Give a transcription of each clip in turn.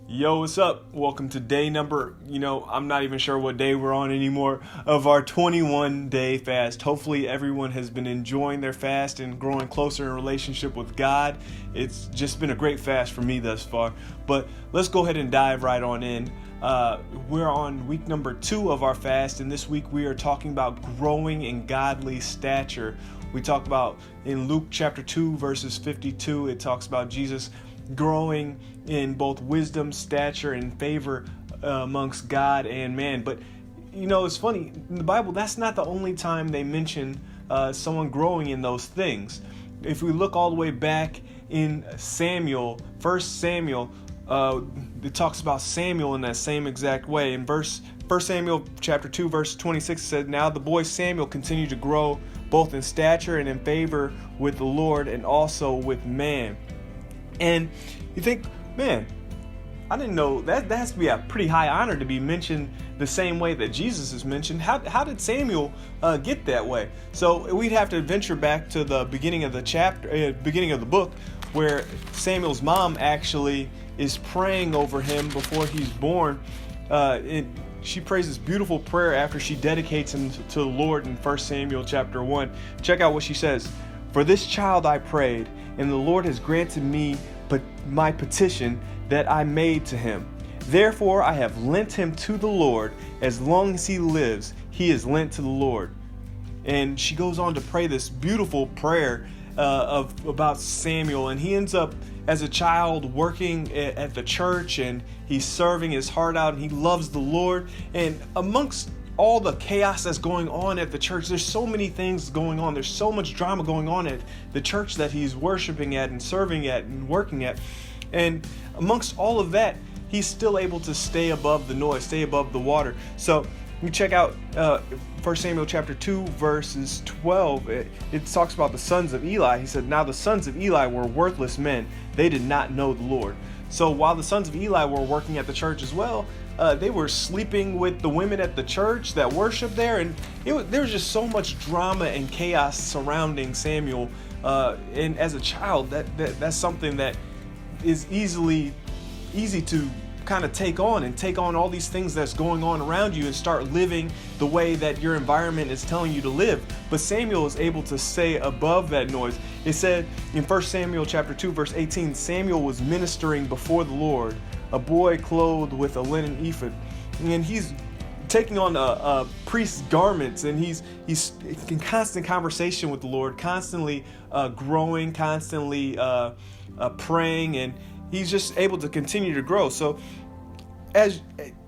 Yo, what's up? Welcome to day number, I'm not even sure what day we're on anymore, of our 21-day fast. Hopefully everyone has been enjoying their fast and growing closer in relationship with God. It's just been a great fast for me thus far. But let's go ahead and dive right on in. We're on week number 2 of our fast, and this week we are talking about growing in godly stature. We talked about in Luke chapter 2, verses 52, it talks about Jesus growing in both wisdom, stature, and favor amongst God and man. But it's funny, in the Bible, that's not the only time they mention someone growing in those things. If we look all the way back in Samuel, 1 Samuel, it talks about Samuel in that same exact way. In 1 Samuel chapter 2, verse 26, it said, "Now the boy Samuel continued to grow both in stature and in favor with the Lord and also with man." And you think, man, I didn't know that has to be a pretty high honor to be mentioned the same way that Jesus is mentioned. How did Samuel get that way? So we'd have to venture back to the beginning of the chapter, beginning of the book, where Samuel's mom actually is praying over him before he's born. She prays this beautiful prayer after she dedicates him to the Lord in 1 Samuel chapter 1. Check out what she says. "For this child I prayed, and the Lord has granted me but my petition that I made to him. Therefore I have lent him to the Lord. As long as he lives, he is lent to the Lord." And she goes on to pray this beautiful prayer about Samuel, and he ends up as a child working at the church, and he's serving his heart out, and he loves the Lord. And amongst all the chaos that's going on at the church, there's so many things going on. There's so much drama going on at the church that he's worshiping at and serving at and working at. And amongst all of that, he's still able to stay above the noise, stay above the water. So you check out 1 Samuel chapter 2, verses 12. It talks about the sons of Eli. He said, "Now the sons of Eli were worthless men. They did not know the Lord." So while the sons of Eli were working at the church as well, they were sleeping with the women at the church that worship there, and there was just so much drama and chaos surrounding Samuel. And as a child, that's something that is easy to kind of take on all these things that's going on around you and start living the way that your environment is telling you to live. But Samuel is able to stay above that noise. It said in 1 Samuel chapter 2, verse 18, "Samuel was ministering before the Lord, a boy clothed with a linen ephod." And he's taking on a priest's garments, and he's in constant conversation with the Lord, constantly growing, constantly praying, and he's just able to continue to grow. So as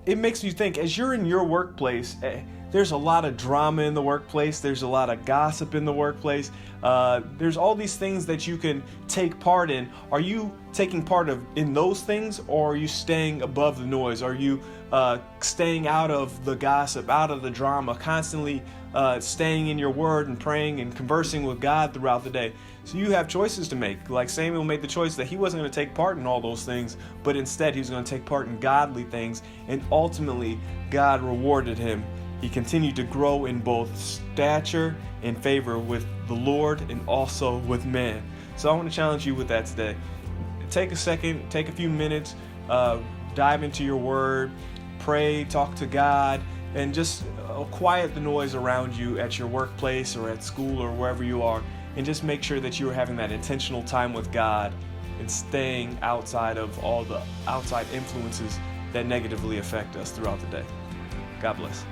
it makes you think, as you're in your workplace, there's a lot of drama in the workplace. There's a lot of gossip in the workplace. There's all these things that you can take part in. Are you taking part in those things, or are you staying above the noise? Are you staying out of the gossip, out of the drama, constantly staying in your word and praying and conversing with God throughout the day? So you have choices to make. Like Samuel made the choice that he wasn't going to take part in all those things, but instead he was going to take part in godly things, and ultimately God rewarded him. He continued to grow in both stature and favor with the Lord and also with man. So I want to challenge you with that today. Take a second, take a few minutes, dive into your word, pray, talk to God, and just quiet the noise around you at your workplace or at school or wherever you are, and just make sure that you are having that intentional time with God and staying outside of all the outside influences that negatively affect us throughout the day. God bless.